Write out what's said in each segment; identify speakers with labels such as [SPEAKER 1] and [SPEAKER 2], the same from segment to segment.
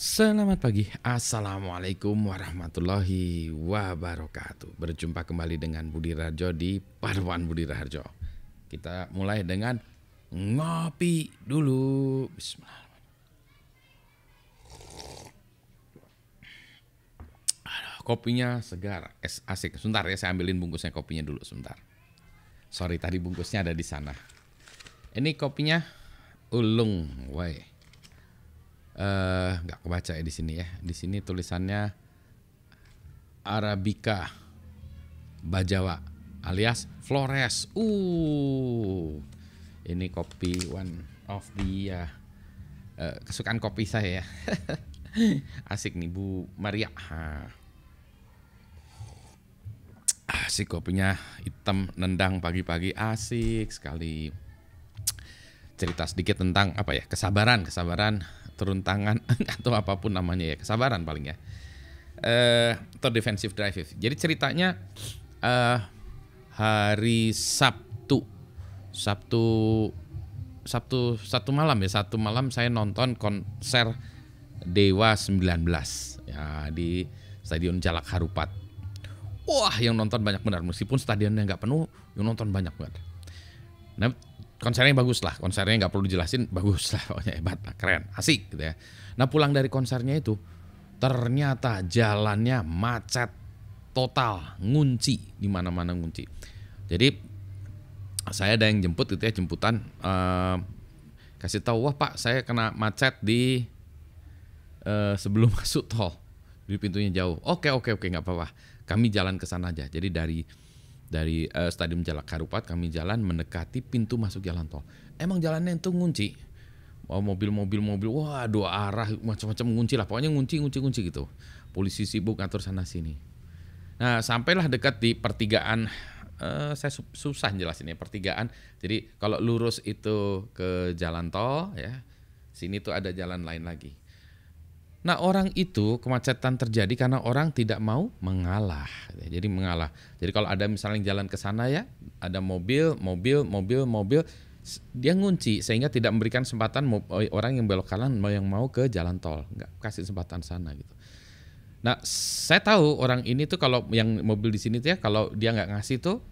[SPEAKER 1] Selamat pagi, Assalamualaikum warahmatullahi wabarakatuh. Berjumpa kembali dengan Budi Raharjo di Paduan Budi Raharjo. Kita mulai dengan ngopi dulu. Bismillah. Kopinya segar, asik. Sebentar ya, saya ambilin bungkusnya kopinya dulu sebentar. Sorry, tadi bungkusnya ada di sana. Ini kopinya ulung, woi. Nggak kebaca ya di sini ya. Di sini tulisannya Arabica Bajawa alias Flores. Ini kopi one of the kesukaan kopi saya ya. Asik nih Bu Maria. Asik kopinya hitam nendang pagi-pagi, asik sekali. Cerita sedikit tentang apa ya, kesabaran, turun tangan atau apapun namanya ya, kesabaran paling ya. Atau defensive drive. Jadi ceritanya hari Sabtu Sabtu malam saya nonton konser Dewa 19 ya di Stadion Jalak Harupat. Wah, yang nonton banyak benar, meskipun stadionnya nggak penuh, yang nonton banyak banget. Nah, konsernya bagus lah, konsernya nggak perlu dijelasin, bagus lah, pokoknya hebat lah, keren, asik gitu ya. Nah, pulang dari konsernya itu, ternyata jalannya macet total, ngunci, di mana-mana ngunci. Jadi saya ada yang jemput gitu ya, jemputan, kasih tahu, wah Pak, saya kena macet di sebelum masuk tol, di pintunya jauh. Oke, nggak apa-apa, kami jalan ke sana aja. Jadi dari Stadion Jalak Harupat kami jalan mendekati pintu masuk jalan tol. Emang jalannya itu ngunci. Mobil, wah dua arah macam-macam ngunci lah. Pokoknya ngunci gitu. Polisi sibuk ngatur sana sini. Nah, sampailah dekat di pertigaan, saya susah jelasin ya, pertigaan. Jadi kalau lurus itu ke jalan tol ya. Sini tuh ada jalan lain lagi. Nah, orang itu kemacetan terjadi karena orang tidak mau mengalah. Jadi mengalah. Jadi kalau ada misalnya jalan ke sana ya, ada mobil, dia ngunci sehingga tidak memberikan kesempatan orang yang belok kanan yang mau ke jalan tol, nggak kasih kesempatan sana gitu. Nah, saya tahu orang ini tuh kalau yang mobil di sini tuh ya, kalau dia nggak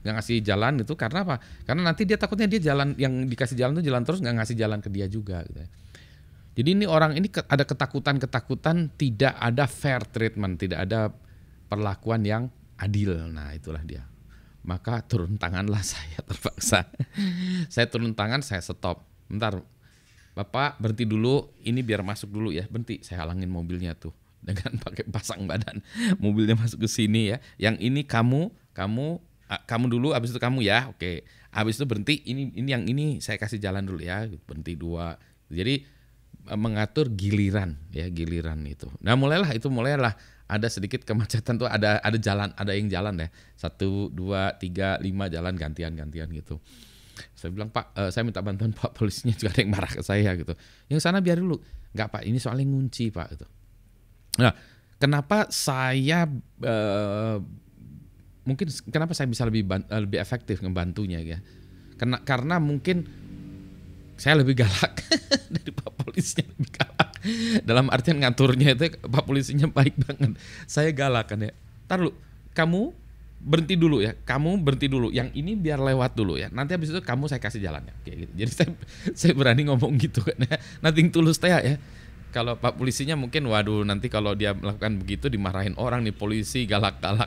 [SPEAKER 1] ngasih jalan itu karena apa? Karena nanti dia takutnya dia jalan yang dikasih jalan tuh jalan terus, nggak ngasih jalan ke dia juga gitu ya. Jadi ini orang ini ada ketakutan, tidak ada fair treatment, tidak ada perlakuan yang adil. Nah, itulah dia. Maka turun tanganlah saya terpaksa. Saya turun tangan, saya stop. Bentar, Bapak berhenti dulu, ini biar masuk dulu ya. Berhenti, saya halangin mobilnya tuh dengan pakai pasang badan. Mobilnya masuk ke sini ya. Yang ini kamu dulu, habis itu kamu ya. Oke. Habis itu berhenti, ini yang ini saya kasih jalan dulu ya. Berhenti dua. Jadi mengatur giliran itu. Nah, mulailah ada sedikit kemacetan tuh, ada yang jalan ya, 1, 2, 3, 5 jalan gantian gitu. Saya bilang, Pak, saya minta bantuan Pak, polisinya juga ada yang marah ke saya gitu. Yang sana biar dulu. Enggak Pak, ini soalnya ngunci Pak gitu. Nah, kenapa saya mungkin kenapa saya bisa lebih efektif ngebantunya ya? Karena mungkin saya lebih galak dari Pak polisinya, lebih galak. Dalam artian ngaturnya itu Pak polisinya baik banget. Saya galak kan ya. Ntar lu, kamu berhenti dulu ya. Yang ini biar lewat dulu ya. Nanti habis itu saya kasih jalannya. Kayak gitu. Jadi saya berani ngomong gitu kan ya. Nothing tulus teh ya. Kalau Pak polisinya mungkin waduh, nanti kalau dia melakukan begitu dimarahin orang nih, polisi galak-galak.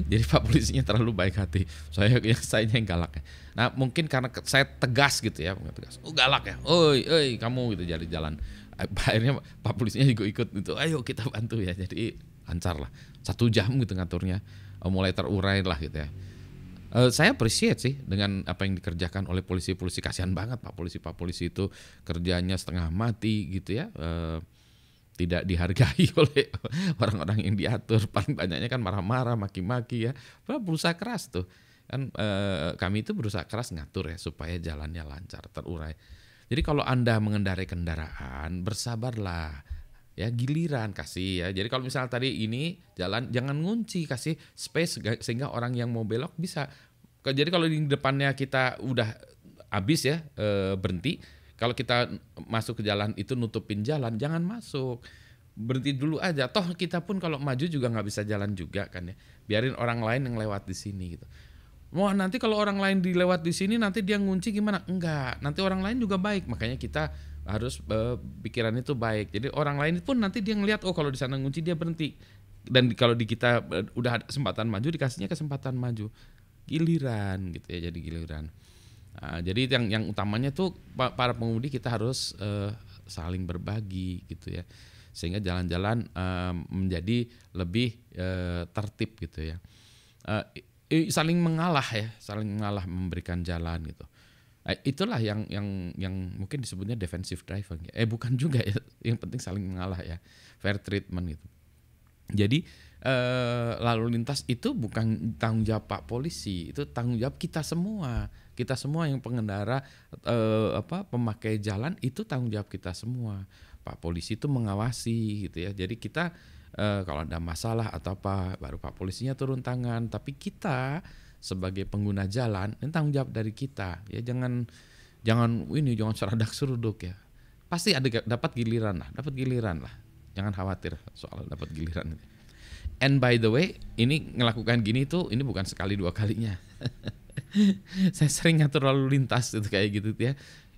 [SPEAKER 1] Jadi Pak polisinya terlalu baik hati. Saya yang galak. Nah, mungkin karena saya tegas gitu ya, tegas. Oh, galak ya. Oi, kamu gitu jalan. Akhirnya Pak polisinya juga ikut gitu. Ayo kita bantu ya. Jadi lancar lah. 1 jam gitu ngaturnya. Mulai terurai lah gitu ya. Saya appreciate sih dengan apa yang dikerjakan oleh polisi-polisi. Kasihan banget Pak polisi itu kerjanya setengah mati gitu ya, tidak dihargai oleh orang-orang yang diatur. Paling banyaknya kan marah-marah, maki-maki ya. Berusaha keras tuh kan, kami itu berusaha keras ngatur ya supaya jalannya lancar, terurai. Jadi kalau Anda mengendarai kendaraan, bersabarlah. Ya, giliran kasih ya. Jadi kalau misalnya tadi ini jalan, jangan ngunci, kasih space sehingga orang yang mau belok bisa. Jadi kalau di depannya kita udah habis ya, berhenti, Kalau kita masuk ke jalan itu nutupin jalan, jangan masuk. Berhenti dulu aja. Toh kita pun kalau maju juga nggak bisa jalan juga kan ya. Biarin orang lain yang lewat di sini gitu. Wah, nanti kalau orang lain dilewat di sini nanti dia ngunci gimana? Enggak. Nanti orang lain juga baik. Makanya kita harus pikiran itu baik. Jadi orang lain pun nanti dia ngelihat, oh kalau di sana ngunci dia berhenti. Dan kalau di kita udah ada kesempatan maju, dikasihnya kesempatan maju. Giliran gitu ya, jadi giliran. Nah, jadi yang utamanya tuh para pengemudi kita harus saling berbagi gitu ya. Sehingga jalan-jalan menjadi lebih tertib gitu ya. Saling mengalah memberikan jalan gitu. Itulah yang mungkin disebutnya defensive driving. Bukan juga ya, yang penting saling mengalah ya, fair treatment gitu. Jadi lalu lintas itu bukan tanggung jawab Pak Polisi, itu tanggung jawab kita semua yang pengendara pemakai jalan, itu tanggung jawab kita semua. Pak Polisi itu mengawasi gitu ya. Jadi kita kalau ada masalah atau apa, baru Pak Polisinya turun tangan. Tapi kita sebagai pengguna jalan, ini tanggung jawab dari kita. Ya jangan seradak seruduk ya. Pasti dapat giliran lah. Jangan khawatir soal dapat giliran. And by the way, ini ngelakukan gini tuh, ini bukan sekali dua kalinya. Saya sering ngatur lalu lintas itu kayak gitu ya.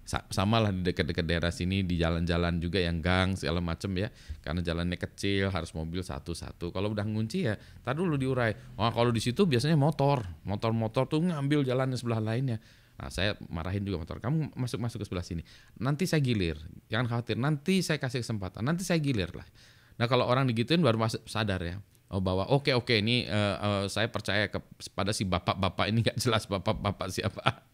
[SPEAKER 1] Sama lah di dekat-dekat daerah sini, di jalan-jalan juga yang gang segala macem ya, karena jalannya kecil harus mobil satu-satu. Kalau udah ngunci ya tar dulu diurai. Kalau di situ biasanya motor tuh ngambil jalan sebelah lainnya. Nah, saya marahin juga motor, kamu masuk ke sebelah sini, nanti saya gilir, jangan khawatir, nanti saya kasih kesempatan, nanti saya gilir lah. Nah kalau orang digituin baru sadar ya, bahwa oke ini saya percaya kepada si bapak ini, nggak jelas bapak siapa.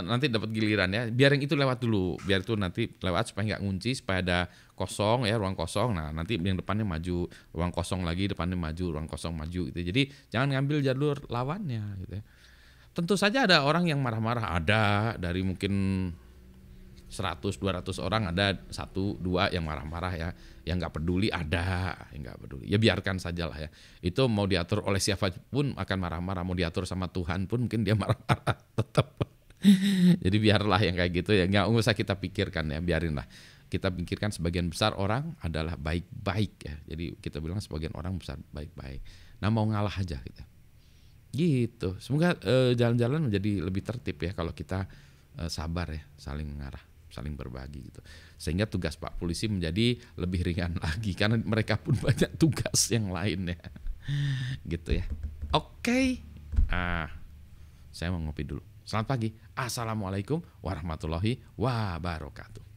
[SPEAKER 1] Nanti dapat giliran ya, biar yang itu lewat dulu, biar itu nanti lewat supaya nggak ngunci, supaya ada kosong ya, ruang kosong. Nah nanti yang depannya maju, ruang kosong lagi, depannya maju, ruang kosong maju gitu. Jadi jangan ngambil jalur lawannya gitu ya. Tentu saja ada orang yang marah-marah, ada dari mungkin 100-200 orang, ada 1-2 yang marah-marah ya, yang nggak peduli, ada yang nggak peduli. Ya biarkan sajalah ya. Itu mau diatur oleh siapapun akan marah-marah, mau diatur sama Tuhan pun mungkin dia marah-marah tetap. Jadi biarlah yang kayak gitu ya, nggak usah kita pikirkan ya, biarinlah. Kita pikirkan sebagian besar orang adalah baik-baik ya. Jadi kita bilang sebagian orang besar baik-baik. Nah mau ngalah aja gitu. Gitu. Semoga jalan-jalan menjadi lebih tertib ya kalau kita sabar ya, saling mengarah, saling berbagi gitu. Sehingga tugas Pak Polisi menjadi lebih ringan lagi karena mereka pun banyak tugas yang lain ya. Gitu ya. Oke. Saya mau ngopi dulu. Selamat pagi. Assalamualaikum warahmatullahi wabarakatuh.